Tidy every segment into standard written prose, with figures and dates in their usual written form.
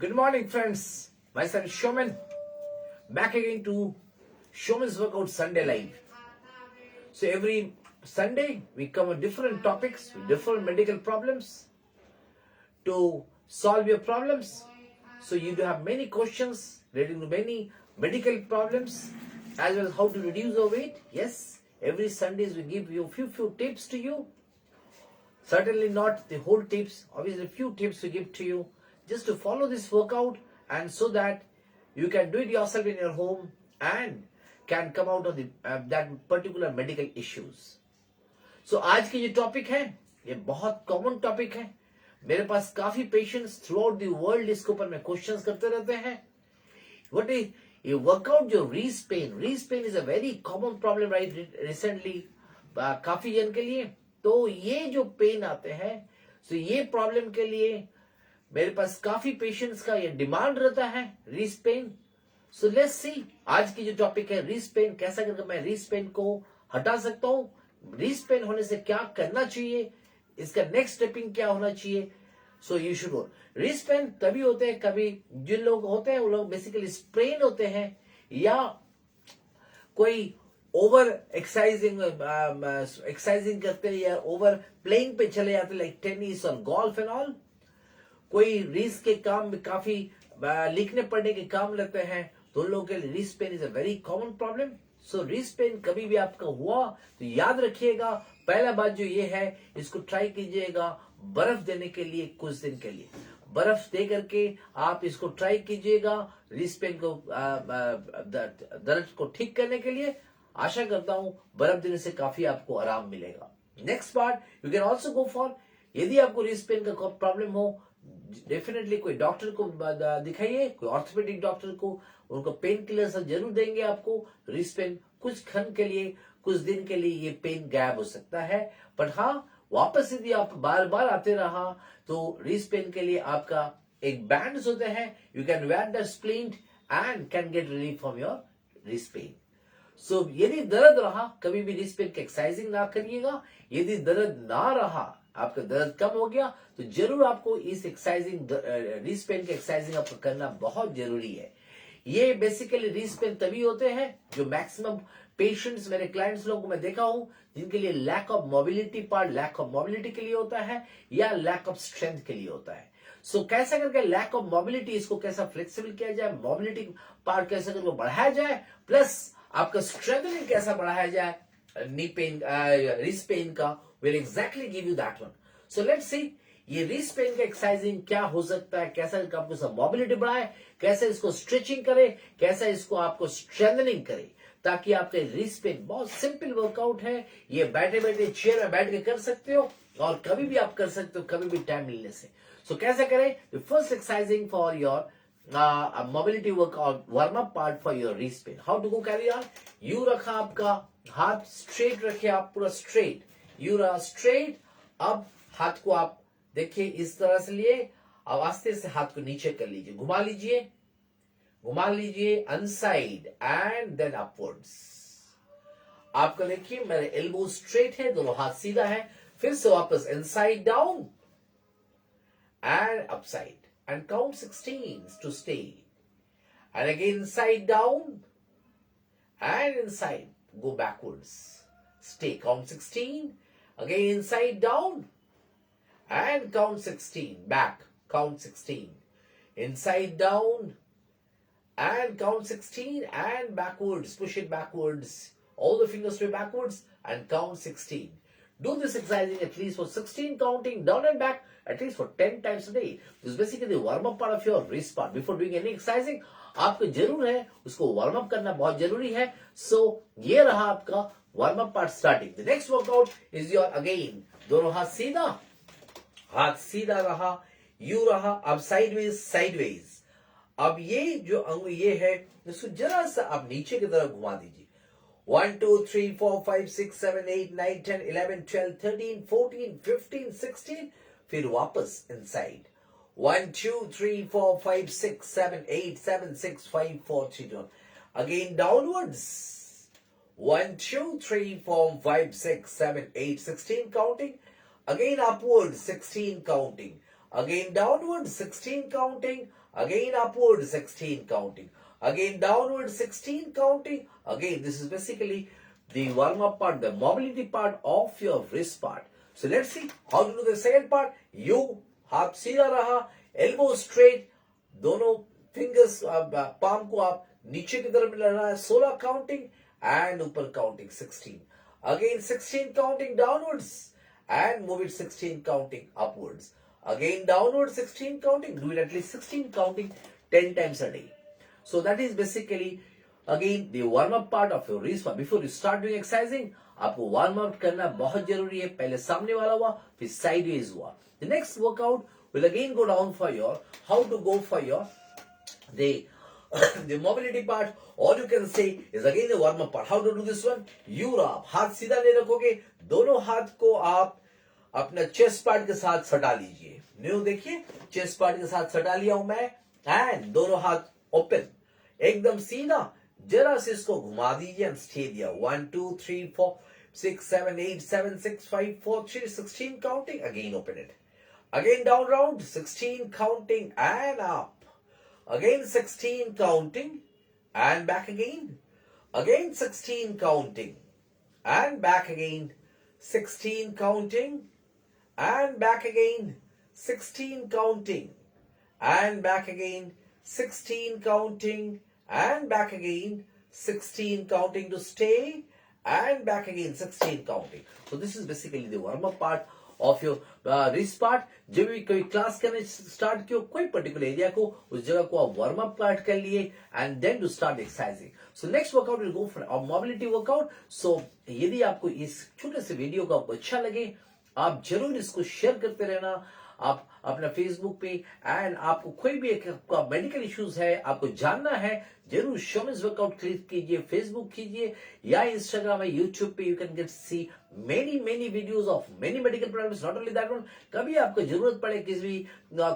Good morning, friends. Myself Soumens, back again to Soumens Workout Sunday Live. So every Sunday we cover different topics with different medical problems to solve your problems. So you do have many questions relating to many medical problems as well as how to reduce your weight. Yes, every Sundays we give you few tips to you. Certainly not the whole tips, obviously a few tips we give to you just to follow this workout and so that you can do it yourself in your home and can come out of the that particular medical issues. So आज की जो topic है ये बहुत common topic है. मेरे पास काफी patients through out the world इसके ऊपर में क्वेश्चंस करते रहते हैं. व्हाट इज ये वर्कआउट जो wrist pain is a very common problem right recently काफी जन के लिए. तो ये जो पेन आते हैं तो ये प्रॉब्लम के लिए मेरे पास काफी पेशेंट्स का ये डिमांड रहता है रीस पेन. सो लेट्स सी आज की जो टॉपिक है रीस पेन, कैसा करके मैं रीस पेन को हटा सकता हूं, रीस पेन होने से क्या करना चाहिए, इसका नेक्स्ट स्टेपिंग क्या होना चाहिए. So you should go. Wrist pain तभी होते हैं, कभी जिन लोग होते हैं वो लोग बेसिकली स्प्रेन होते हैं या कोई ओवर एक्सरसाइजिंग करते हैं या ओवर प्लेइंग पे चले जाते हैं लाइक टेनिस और गोल्फ एंड ऑल. कोई रीस के काम में काफी लिखने पढ़ने के काम लेते हैं तो उन लोगों के लिए wrist pain is a very common problem. So wrist pain कभी भी आपका हुआ तो याद रखिएगा, पहला बात जो ये है इसको ट्राई कीजिएगा बर्फ देने के लिए. कुछ दिन के लिए बर्फ दे करके आप इसको ट्राई कीजिएगा रीस पेन को दर्द को ठीक करने के लिए. आशा करता हूं बर्फ देने से काफी आपको आराम मिलेगा. Next part you can also go for, यदि आपको रीस पेन का प्रॉब्लम हो डेफिनेटली कोई डॉक्टर को दिखाइए, कोई ऑर्थोपेडिक डॉक्टर को. उनको पेन किलर सब जरूर देंगे आपको. रीस पेन कुछ क्षण के लिए कुछ दिन के लिए ये पेन गायब हो सकता है, बट हाँ वापस यदि आप बार बार आते रहा तो रीस पेन के लिए आपका एक बैंड्स होते हैं. You can wear the splint and can get relief from your wrist pain. So यदि दर्द रहा कभी भी रीस पेन की एक्सरसाइजिंग ना करिएगा. यदि दर्द ना रहा, आपका दर्द कम हो गया तो जरूर आपको इस एक्सरसाइजिंग रीस पेन की एक्सरसाइजिंग आपको करना बहुत जरूरी है. ये बेसिकली रीस पेन तभी होते हैं जो मैक्सिमम पेशेंट्स मेरे क्लाइंट्स लोगों को मैं देखा हूं जिनके लिए लैक ऑफ मोबिलिटी के लिए होता है या लैक ऑफ स्ट्रेंथ के लिए होता है. सो कैसा करके लैक ऑफ मोबिलिटी इसको कैसा फ्लेक्सिबल किया जाए, मोबिलिटी पार्ट कैसे करके बढ़ाया जाए, प्लस आपका स्ट्रेंथनिंग कैसा बढ़ाया जाए नी पेन रीस पेन का, will exactly give you that one. So let's see ये रीस पेन का एक्सरसाइजिंग क्या हो सकता है, कैसा आपको सब मोबिलिटी बढ़ाए, कैसे इसको स्ट्रेचिंग करे, कैसा इसको आपको स्ट्रेंथनिंग करे ताकि आपके रीस पेन. बहुत सिंपल वर्कआउट है ये, बैठे बैठे चेयर में बैठ के कर सकते हो और कभी भी आप कर सकते हो, कभी भी टाइम मिलने से. सो कैसे करें, first exercising for your mobility workout warm up part for your wrist pain. How to go carry on. You रखा आपका हाथ स्ट्रेट रखे, आप पूरा स्ट्रेट, यू रहा स्ट्रेट. अब हाथ को आप देखिए इस तरह से लिए, अब आस्ते से हाथ को नीचे कर लीजिए, घुमा लीजिए अनसाइड एंड देन अपवर्ड्स. आपको देखिए मेरे एल्बो स्ट्रेट है, दोनों हाथ सीधा है. फिर से वापस inside down and upside and count 16 to stay and again inside down and inside go backwards, stay, count 16, again inside down and count 16, back, count 16, inside down and count 16 and backwards, push it backwards, all the fingers to backwards and count 16. Do this exercising at least for 16 counting down and back at least for 10 times a day. This is basically the warm up part of your wrist part. Before doing any exercising आपको जरूर है उसको warm up करना बहुत जरूरी है. सो ये रहा आपका warm up part starting. The next workout is your again दोनों हाथ सीधा रहा, यू रहा, अब साइडवेज. अब ये जो अंग ये है इसको जरा सा आप नीचे की तरफ घुमा दीजिए. 1 2 3 4 5 6 7 8 9 10 11 12 13 14 15 16. फिर वापस inside. 1 2 3 4 5 6 7 8 7 6 5 4 3 2. Again downwards. 1 2 3 4 5 6 7 8 16 counting. Again upwards 16 counting. again downward 16 counting, again upward 16 counting, again downward 16 counting. Again, this is basically the warm-up part, the mobility part of your wrist part. So let's see how to do the second part. You हाथ सीधा रहा, elbow straight, दोनों fingers palm को आप नीचे की तरफ मिला है, 16 counting and ऊपर counting 16. Again 16 counting downwards and move it 16 counting upwards. Again downward 16 counting, do it at least 16 counting 10 times a day. So that is basically again the warm up part of your wrist part. Before you start doing exercising, आपको warm up करना बहुत जरूरी है. पहले सामने वाला हुआ, फिर sideways हुआ. The next workout will again go down for your how to go for your the the mobility part, or you can say is again the warm up part. How to do this one? You up, हाथ सीधा नहीं रखोगे, दोनों हाथ को आप अपना chest part के साथ सटा लीजिए. न्यू देखिए, चेस्ट पार्ट के साथ सटा लिया हूं मैं, एंड दोनों हाथ ओपन, एकदम सीधा. जरा से इसको घुमा दीजिए एंड स्टे दिया. 1 2 3 4 6 7 8 7 6 5 4 3 16 counting. Again open it. Again down round 16 counting and up. Again 16 counting and back again. Again 16 counting and back again. 16 counting and back again. 16 counting and back again. 16 counting and back again. 16 counting to stay and back again. 16 counting. So this is basically the warm up part of your wrist part. जब भी कोई class करने start किया, कोई particular area को, उस जगह को आप वार्म अप पार्ट कर लिए and then to start exercising. So next workout will go for mobility workout. So यदि आपको इस छोटे से वीडियो को आपको अच्छा लगे, आप जरूर इसको शेयर करते रहना. आप अपना फेसबुक पे, एंड आपको कोई भी आपका मेडिकल इश्यूज है, आपको जानना है, जरूर सोमेंस वर्कआउट क्लिक कीजिए, फेसबुक कीजिए या इंस्टाग्राम या यूट्यूब पे. You can get see many videos of many medical problems, not only that one. कभी आपको जरूरत पड़े किसी भी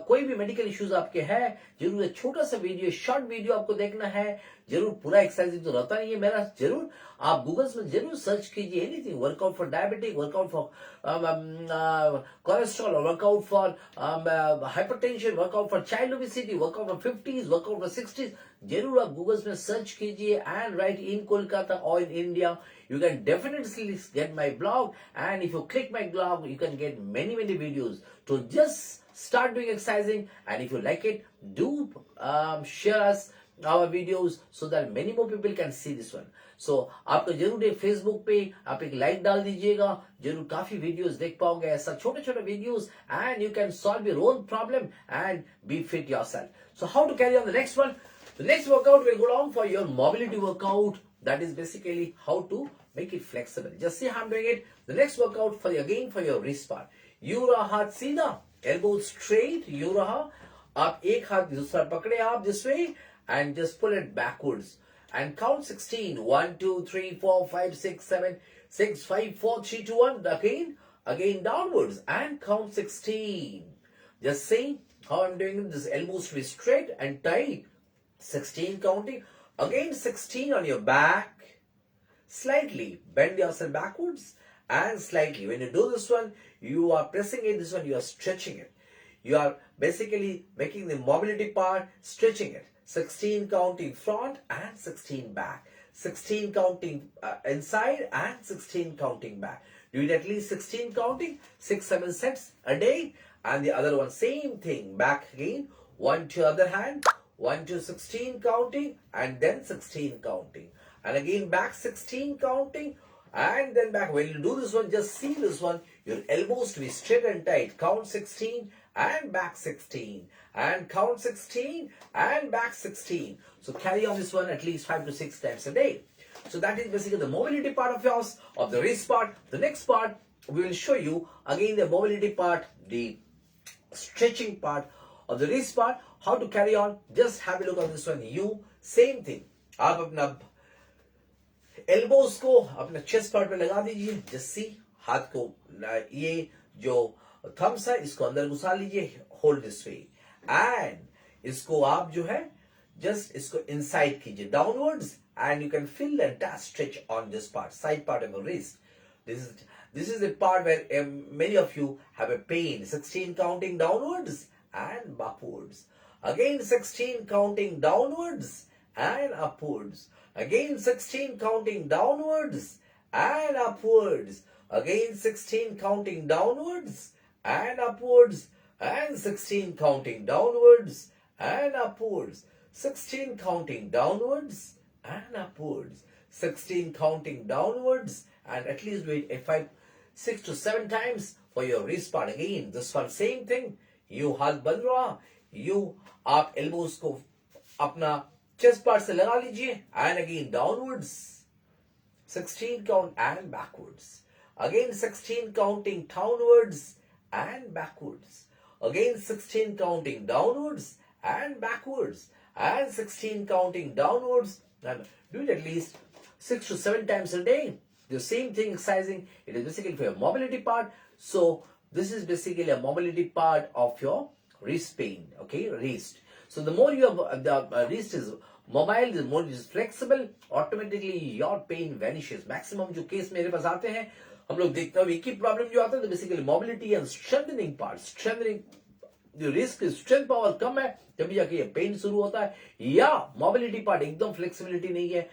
कोई भी मेडिकल इश्यूज आपके हैं, जरूर एक छोटा सा वीडियो, शॉर्ट वीडियो आपको देखना है. जरूर पूरा एक्सरसाइज तो रहता नहीं है मेरा, जरूर आप गूगल में जरूर सर्च कीजिए anything, workout for diabetic, workout for cholesterol, workout for hypertension, workout for child obesity, workout for 50s, workout for 60s. जरूर आप गूगल में सर्च कीजिए and write in Kolkata or in India. You can definitely get my blog, and if you click my blog, you can get many videos. So just start doing exercising, and if you like it, do share us our videos so that many more people can see this one. So आपको जरूर एक Facebook पे आप एक like डाल दीजिएगा, जरूर काफी वीडियोस देख पाओगे, ऐसा छोटे छोटे videos, and you can solve your own problem and be fit yourself. So how to carry on the next one? The next workout will go down for your mobility workout. That is basically how to make it flexible. Just see how I'm doing it. The next workout for again for your wrist part. You रहा हाथ सीधा, elbow straight. You रहा, आप एक हाथ दूसरा पकड़े आप this way and just pull it backwards and count 16. 1 2 3 4 5 6 7 6 5 4 3 2 1. Again downwards and count 16. Just see how I'm doing it. This elbows to be straight and tight. 16 counting. Again 16 on your back. Slightly bend yourself backwards and slightly. When you do this one, you are pressing it. This one you are stretching it. You are basically making the mobility part, stretching it. 16 counting front and 16 back. 16 counting inside and 16 counting back. Do it at least 16 counting, 6-7 sets a day. And the other one, same thing. Back again. One to other hand. 1 to 16 counting and then 16 counting. And again back 16 counting and then back. When you do this one, just see this one. Your elbows to be straight and tight. Count 16 and back 16. And count 16 and back 16. So carry on this one at least 5 to 6 times a day. So that is basically the mobility part of yours, of the wrist part. The next part, we will show you again the mobility part, the stretching part of the wrist part. How to carry on? Just have a look on this one. You same thing. आप अपना elbows को अपना chest part पे लगा दीजिए. Just see, हाथ को ये जो thumbs है इसको अंदर घुसा लीजिए. Hold this way. And इसको आप जो है just इसको inside कीजिए downwards, and you can feel the entire stretch on this part, side part of your wrist. This is the part where many of you have a pain. 16 counting downwards and backwards. Again 16 counting downwards and upwards. Again 16 counting downwards and upwards. Again 16 counting downwards and upwards. And 16 counting downwards and upwards. 16 counting downwards and upwards. 16 counting downwards, and at least do it 6 to 7 times for your wrist part. Again, this one same thing. You हाथ बंद रहा, you आप elbows को अपना chest part से लगा लीजिए, and again downwards. 16 count and backwards. Again 16 counting downwards and backwards. Again 16 counting downwards and backwards. And 16 counting downwards. And do it at least 6 to 7 times a day. The same thing exercising. It is basically for your mobility part. So this is basically a mobility part of your wrist pain. Okay, wrist. So the more the wrist is mobile, the more it is flexible, automatically your pain vanishes. Maximum जो case मेरे पास आते हैं, हम लोग देखते हैं एक ही problem जो आता है, तो basically mobility and strengthening part, strengthening जो रिस्क स्ट्रेंथ पावर कम है तभी जाके ये पेन शुरू होता है, या मोबिलिटी पार्ट एकदम फ्लेक्सिबिलिटी नहीं है,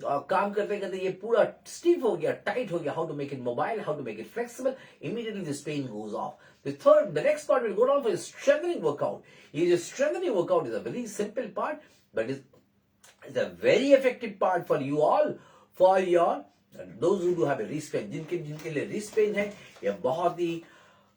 काम करते करते ये पूरा स्टीफ हो गया, टाइट हो गया. How to make it mobile, how to make it flexible, immediately this pain goes off. The next part will go down for strengthening workout. ये जो strengthening workout is a very simple part, but is a very effective part for you all, for your those who do have a wrist pain, जिनके लिए wrist pain है, ये बहुत ही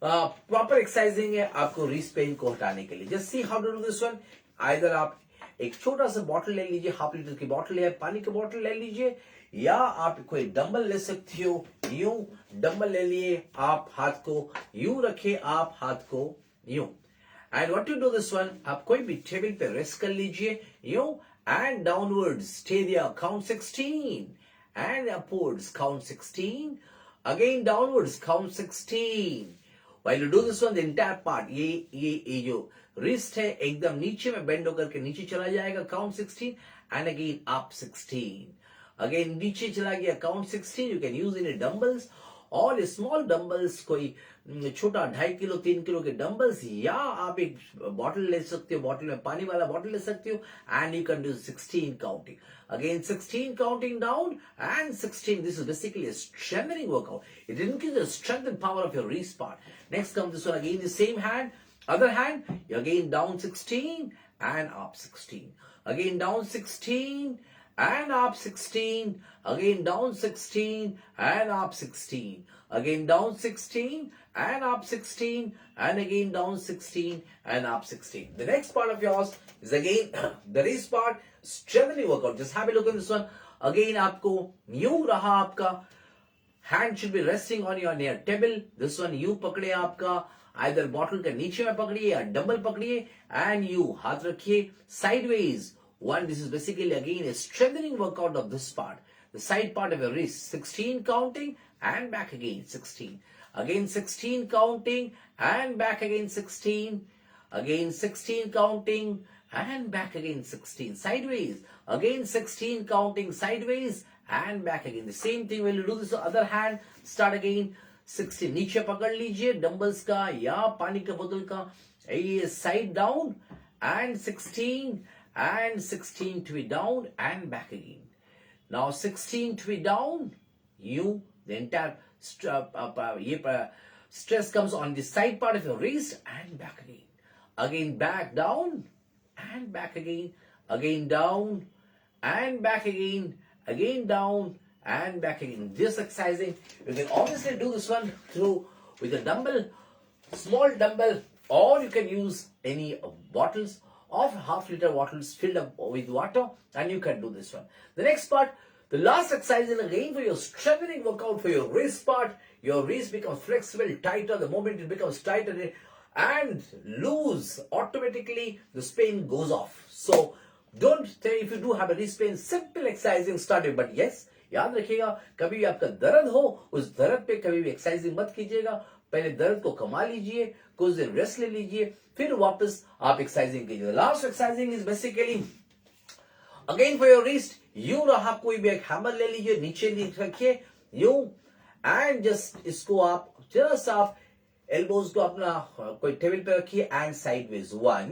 proper exercising है आपको wrist pen को हटाने के लिए. Just see how to do this one. Either आप एक छोटा सा बॉटल ले लीजिए, हाफ लीटर की बॉटल है, पानी की बॉटल ले लीजिए, या आप कोई डंबल ले सकते हो. यूं डंबल ले लिए, आप हाथ को यूं रखे, आप हाथ को यूं. And what to do this one, आप कोई भी टेबल पे रेस्ट कर लीजिए, यूं, and downwards stay there, count 16, and upwards count 16, again downwards count 16. While you do this one, the entire part, ये जो wrist है एकदम नीचे में बेंड होकर के नीचे चला जाएगा, count 16, and again up 16. Again नीचे चला गया, count 16. You can use any dumbbells और स्मॉल डंबल्स, कोई छोटा 2.5 किलो 3 किलो के डंबल्स, या आप एक बॉटल ले सकते हो, बॉटल में पानी वाला बॉटल ले सकते हो, and you can do 16 counting. Again 16 counting down and 16. This is basically a strengthening workout. It increases the strength and power of your wrist part. Next comes this one again, the same hand, other hand, again down 16 and up 16. Again down 16 and up 16. Again down 16 and up 16. Again down 16 and up 16, and again down 16 and up 16. The next part of yours is again the wrist part, strengthening workout. Just have a look at this one. Again आपको यूं रहा, आपका hand should be resting on your near table. This one यूं पकड़े, आपका either bottle के नीचे में पकड़िए या डंबल पकड़िए, and यूं हाथ रखिए sideways. One, this is basically again a strengthening workout of this part, the side part of your wrist. 16 counting and back again 16. Again 16 counting and back again 16. Again 16 counting and back again 16. Sideways. Again 16 counting sideways and back again. The same thing when you do this other hand. Start again 16. नीचे पकड़ लीजिए dumbbells का या पानी के बोतल का. ये side down and 16 and 16 to be down and back again. Now 16 to be down. You the entire stress comes on the side part of your wrist and back again. Again back down and back again. Again down and back again. Again down and back again. This exercising, you can obviously do this one through with a dumbbell, small dumbbell, or you can use any bottles of half-liter bottles filled up with water, and you can do this one. The next part, the last exercise is again for your strengthening workout for your wrist part. Your wrist becomes flexible, tighter. The moment it becomes tighter and loose, automatically the pain goes off. So don't think if you do have a wrist pain, simple exercising started. But yes, याद रखिएगा कभी भी आपका दर्द हो, उस दर्द पे कभी भी एक्सरसाइजिंग मत कीजिएगा. पहले दर्द को कमा लीजिए, कुछ दिन रेस्ट ले लीजिए, फिर वापस आप एक्सरसाइजिंग कीजिए. Last exercising is basically again for your wrist. यूं रहा, कोई भी एक हैमर ले लीजिए, नीचे रखिए यूं, एंड जस्ट इसको आप जरा सा आप एल्बोज को अपना कोई टेबल पे रखिए and sideways 1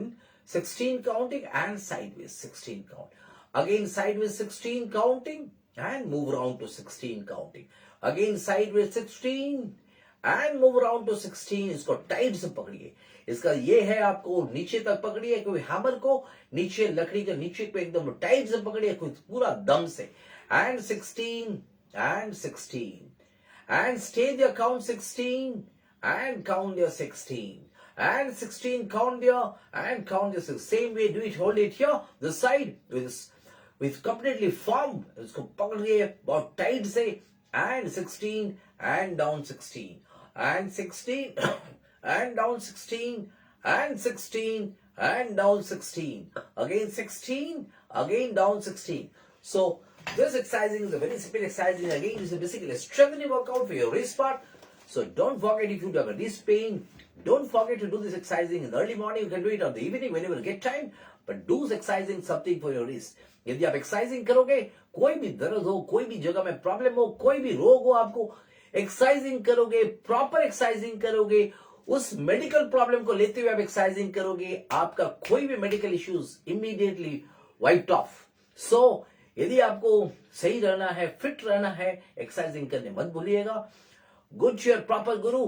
16 counting and sideways 16 count, again sideways 16 counting and move around two 16 counting, again sideways 16 and move around two 16। इसको टाइट से पकड़िए, इसका ये है आपको नीचे तक पकड़िए, कोई हैमर को नीचे लकड़ी के नीचे पे एकदम टाइट से पकड़िए, कोई पूरा दम से, and 16 and 16 and stay there, count 16 and count there 16 and 16, count there and count there 16. Same way do it, hold it here this side with completely firm, इसको पकड़िए बहुत टाइट से, and 16 and down 16 and 16 and down 16 and 16 and down 16, again 16, again down 16. So this exercising is a very simple exercising. Again, it's basically a strengthening workout for your wrist part. So don't forget, if you have a wrist pain, don't forget to do this exercising in the early morning. You can do it in the evening whenever you get time. But do exercising something for your wrist. यदि आप exercising करोगे, कोई भी दर्द हो, कोई भी जगह में प्रॉब्लम हो, कोई भी रोग हो, आपको एक्सरसाइजिंग करोगे, प्रॉपर एक्सरसाइजिंग करोगे, उस मेडिकल प्रॉब्लम को लेते हुए आप एक्सरसाइजिंग करोगे, आपका कोई भी medical issues immediately wiped off. So यदि आपको सही रहना है, फिट रहना है, एक्सरसाइजिंग करने मत भूलिएगा। Good to your proper guru,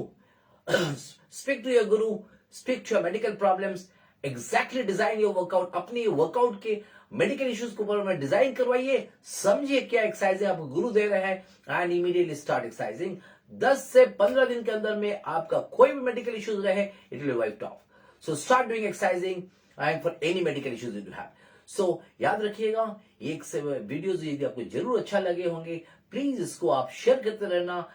speak to your guru, speak to your medical problems, exactly design your workout, अपनी वर्कआउट के मेडिकल इश्यूज को ऊपर में डिजाइन करवाइए, समझिए क्या एक्सरसाइजिंग आपको गुरु दे रहे हैं एंड इमीडिएटली स्टार्ट एक्सरसाइजिंग। 10 से 15 दिन के अंदर में आपका कोई भी मेडिकल इश्यूज रहे, it will wiped off. So start doing exercising and for any medical issues you have. So याद रखिएगा, एक से वीडियोज यदि आपको जरूर अच्छा लगे होंगे, प्लीज इसको आप शेयर करते रहना।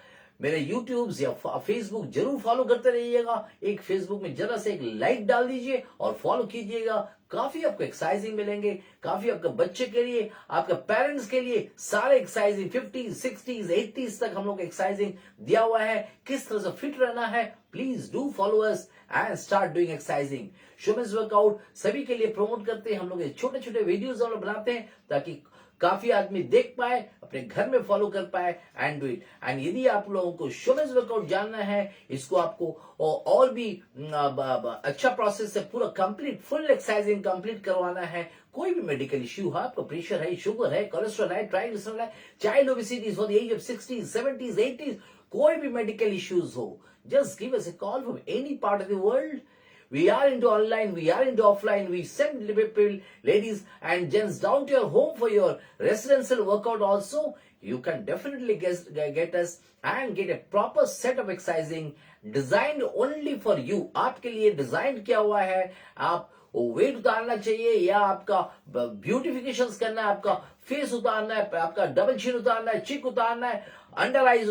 मेरे यूट्यूब या फेसबुक जरूर फॉलो करते रहिएगा। एक फेसबुक में जरा से एक लाइक डाल दीजिए और फॉलो कीजिएगा। काफी आपको एक्सरसाइजिंग मिलेंगे, काफी आपके बच्चे के लिए, आपके पेरेंट्स के लिए सारे एक्सरसाइजिंग 50s 60s 80s तक हम लोग एक्सरसाइजिंग दिया हुआ है, किस तरह से फिट रहना है। Please do follow us and start doing exercising. So men's workout सभी के लिए प्रमोट करते हैं हम लोग, छोटे छोटे वीडियोज हम लोग बनाते हैं ताकि काफी आदमी देख पाए, अपने घर में फॉलो कर पाए एंड डू इट। एंड यदि आप लोगों को सोमेंस वर्कआउट जानना है, इसको आपको और भी अच्छा प्रोसेस से पूरा कंप्लीट फुल एक्सरसाइजिंग कंप्लीट करवाना है, कोई भी मेडिकल इश्यू है, आपको प्रेशर है, शुगर है, कोलेस्ट्रॉल है, ट्राइग्लिसराइड है, child obesity for the age of 60s 70s 80s, कोई भी मेडिकल इश्यूज हो, just give us a call from any part of the world. We are into online, we are into offline. We send people, ladies and gents down to your home for your residential workout also. You can definitely get us and get a proper set of exercising designed only for you. आपके लिए design किया हुआ है। आप wait उतारना चाहिए या आपका ब्यूटिफिकेशन करना है, आपका फेस उतारना है, आपका डबल चिन उतारना है, चिक उतारना है, अंडर आईज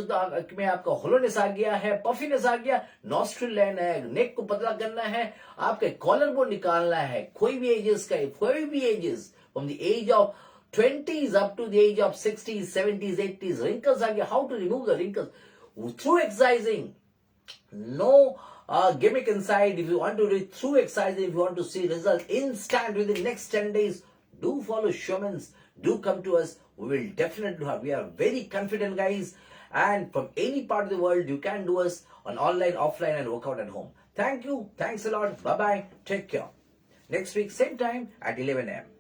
में आपका होलोनेस आ गया है, पफीनेस आ गया, नॉस्ट्रिल लाइन है, नेक को पतला करना है, आपके कॉलर बोन निकालना है, कोई भी एजेस का, कोई भी ages from the age of 20s up to the age of 60s 70s 80s, wrinkles आ गया, how to remove the wrinkles through exercising. No gimmick inside. If you want to do it through exercising, if you want to see results instant within the next 10 days, do follow Soumens. Do come to us. We will definitely have. We are very confident guys, and from any part of the world you can do us on online, offline, and workout at home. Thank you. Thanks a lot. Bye bye. Take care. Next week same time at 11 a.m.